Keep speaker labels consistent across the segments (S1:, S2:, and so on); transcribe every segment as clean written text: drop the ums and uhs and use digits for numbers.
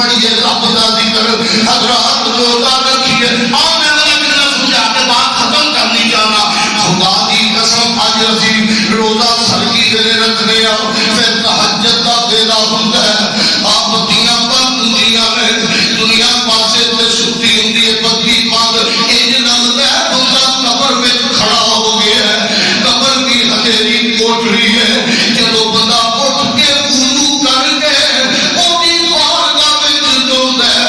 S1: پڑھیے رب کا ذکر حضرات روزہ رکھیے آنے والا جنہ سجا کے بات ختم کرنی جانا خدا دی قسم آج اسی روزہ سرگی دے رکھنے آؤ پھر تہجد دا بیدا ہوتا ہے آپ دیاں بند دنیا میں دنیا پاسے تے ستی ہوندی ہے بدی بند انج لگدا ہے بندہ قبر میں کھڑا ہو گیا ہے قبر کی اندھیری کوٹری ہے جدوں بندہ اٹھ کے وضو کر کے اودی بارگاہ وچ جوندا ہے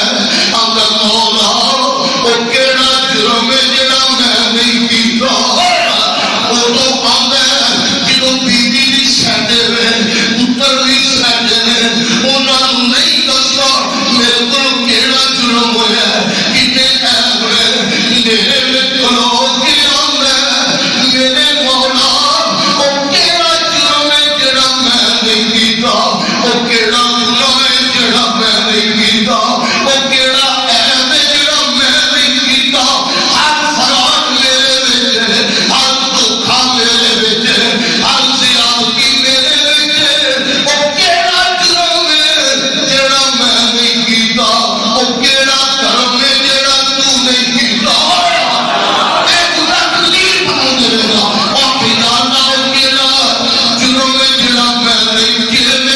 S1: اندر مولا او کیڑا جرم ہے جڑا میں نہیں کیتا اودوں آندا ہے جدوں بیوی بھی ساڈے وے پتر بھی ساڈے نے انہاں نوں نہیں دسدا میرے کول کیڑا جرم ہویا کتے عیب ہے میرے وچ کھلو کے آندا ہے میرے مولا او کیڑا جرم ہے جڑا میں نہیں کیتا او کیڑا گناہ ہے جڑا میں نہیں کیتا او کیڑا عیب ہے جڑا میں نہیں کیتا ہر فراڈ میرے وچ ہر دھوکا میرے وچ ہر زیادتی میرے وچ او کیڑا جرم ہے جڑا میں نہیں کیتا او کیڑا کرم ہے جڑا تو نہیں کیتا اے خدا تقدیر بنا دے گا اور بنا نہ کیڑا جرم ہے جڑا میں نہیں کیتا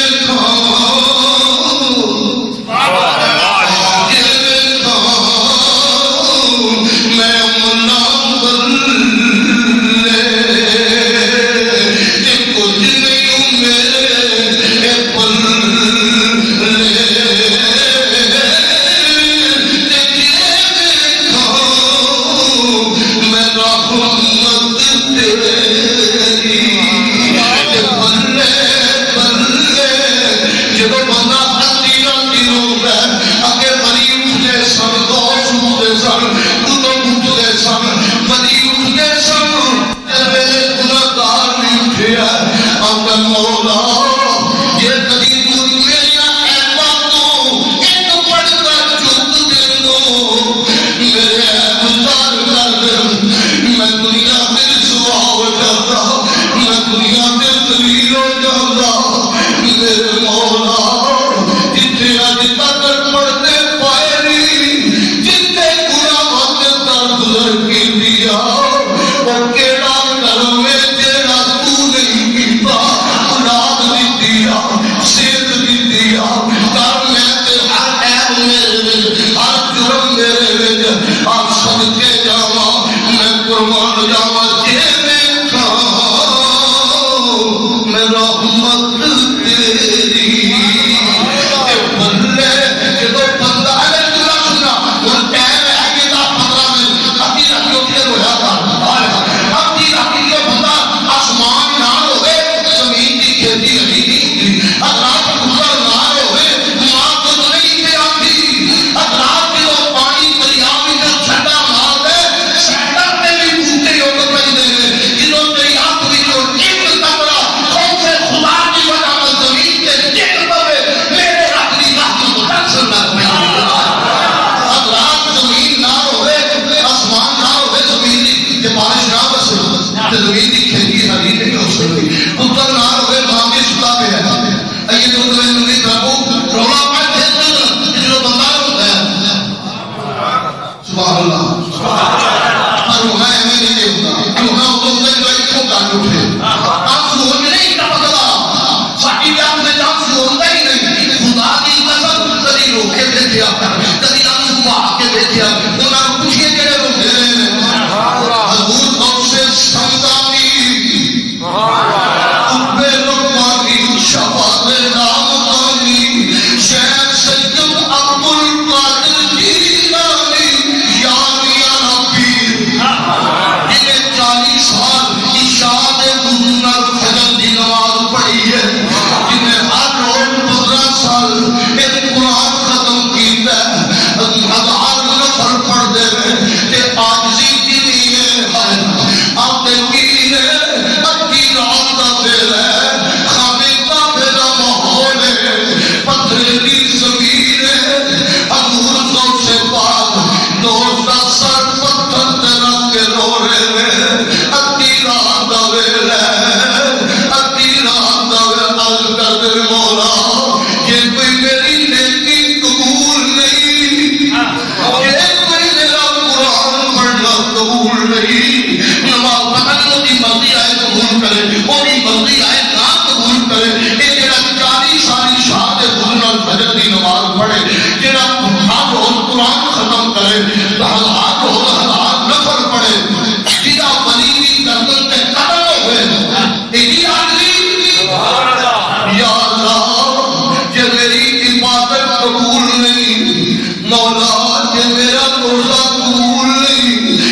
S1: مولا جے میرا روزہ قبول نہیں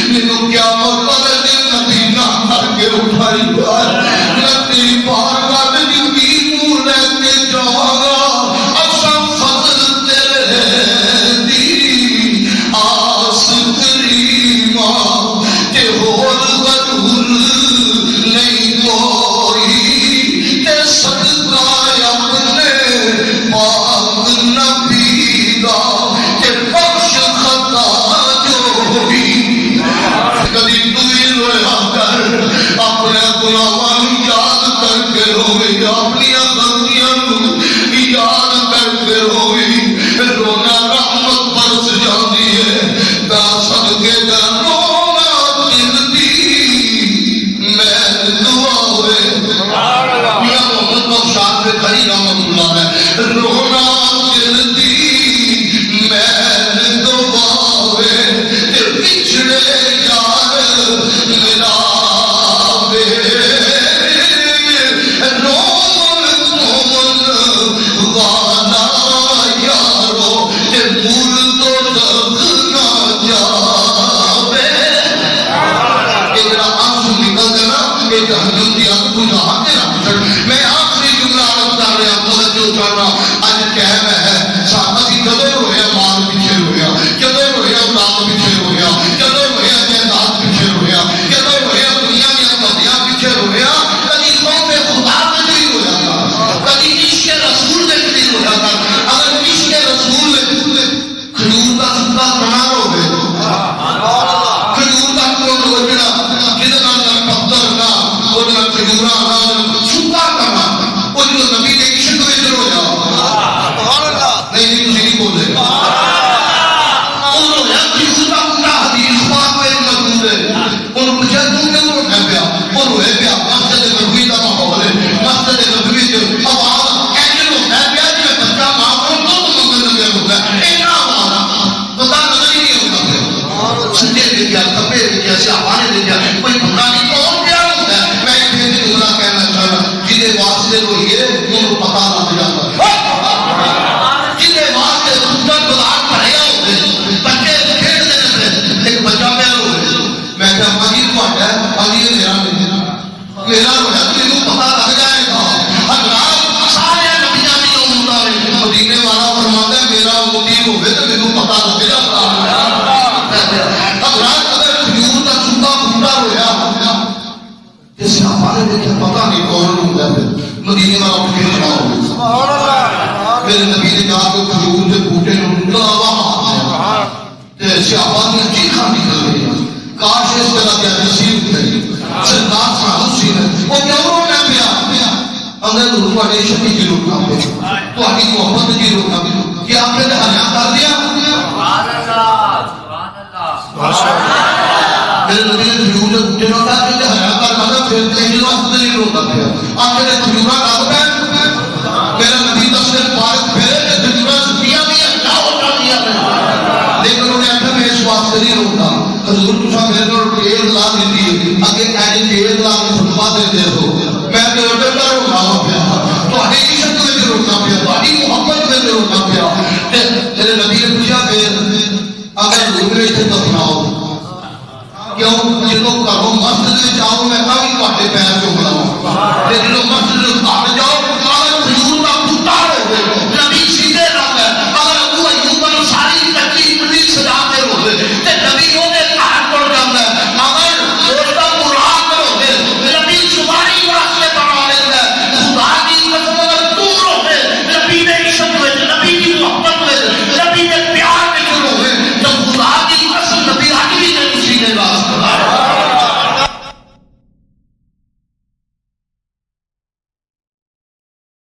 S1: مینوں قیامت والے دن مدینہ کر کے اٹھائی یار میں تیری بارگاہ میں ڈیوٹی منہ لے کے جاواں گا اصل فضل تیرے دی آس کریما تے ہور غرور نہیں کوئی تے صدقہ اپنے پاک نبی دا تے بخش خطا جو ہوئی کبھی تو ہی رویا کر اپنے گناہاں نوں یاد کر کے روے اپنی غلطیاں نوں یاد کر کے روے رونا رحمت برس جاندی ہے تا صدقے دا رونا دل دی میں دعا ہوئے میاں محمد بخشاد پہ کھڑی رحمت اللہ ہے رونا دل دی میں دعا ہوئے تے پچھڑے یار میرا وے رومن والا یارو تے مول تو تک نہ جاوے یہ جڑا آنسو نکلتے نا یہ جہنم کی آگ بجھا کے رکھ چھڑ میں آخری جملہ عرض کر رہا توجہ کرنا اج ٹائم ہے اسی کدے رویا مال پیچھے رویا کدے رویا اولاد پیچھے رویا کدے رویا جائیداد پیچھے رویا کدے رویا دنیا دیا مدیاں پیچھے رویا کبھی قوم خدا پہ نہیں رویا تھا کبھی عشق رسول نے نہیں رویا تھا اگر عشق رسول کھجور کا سوکھا کنا روے کھجور کا کوڑ روجنا جہاں نال پتھر نہ وہ کھجوراں نال سوکھا کرنا وہ جو نبی کے عشق وچ رویا نہیں تسی نہیں بولے انہوں نے کھجور کا پورا حدیث پاک میں موجود ہے انہوں پوچھا تو کیوں رونا پیا وہ روئے پیا مسجد نبوی کا ماحول ہے مسجد نبوی جو آواز ایسے رونا پیا جی بچہ ماں کو دودھ منگن لگا ہوتا ہے اینا آواز پتا نظر ہی نہیں ہوتا پیا سجے دیکھا کپے دیکھا سیاحاں نے دیکھا کوئی بندہ نہیں کون کیا ہوتا ہے میں ایک دن جملہ کہنا چاہتا جنہیں واسطے روئیے انہوں پتا لگ جاتا ہے جنہیں واسطے خودت بلاد پڑھیا ہوتے بچے کھیڑ دینے ایک بچہ پہ روئے میں کہا مجید پاٹا ہے مجید میرا رویا تو انہوں پتا لگ جائے گا حضرات سارے نبیاں بھی امتا ہے مدینے والا فرماتا ہے میرا امتی ہوئے تو انہوں پتا لگ جاتا حضرات اگر کھجور کا سوکھا بھوٹا رویا جیسے ہمارے دیکھے پتا نہیں کون ہوتا ہے مدینے والا اٹھ کے کھڑا ہو میرے نبی نے کہا کہ کھجور کے بوٹے نے نکلا سیاحان نے چیخاں نکل گئی کاش اس طرح کیا نصیب تھی سرکار صاحب سی ہے وہ کیوں رونا پیا اندر تھوڑے عشق کی روکنا پیا تھوڑی محبت کی روکنا پیا کیا آپ نے حیا کر دیا میرے نبی نے کھجور کے بوٹے نہ کہا کہ حیا کر مطلب پھر کہیں وقت نہیں روتا پیا آپ نے کھجورا کب پہ میرا نبی دس دن پارک پھیرے کہ کھجورا سٹیاں بھی کیا ہوتا دیا لیکن انہوں نے آخر میں اس واسطے نہیں روکتا حضور تسا میرے کو ٹیل لا دیتی اگے ایجی ٹیل لا کے فتوا دیتے ہو میں تے اڈر کا روکنا پیا تہاڈی عشق وچ روکنا پیا تہاڈی محبت وچ روکنا پیا میرے نبی نے پوچھا پھر اگر حضور نے اتنے دفناؤ کیوں جدوں گھروں مسجد وچ آؤ میں بھی تہاڈے پیر چوم لاواں تے جدوں مسجد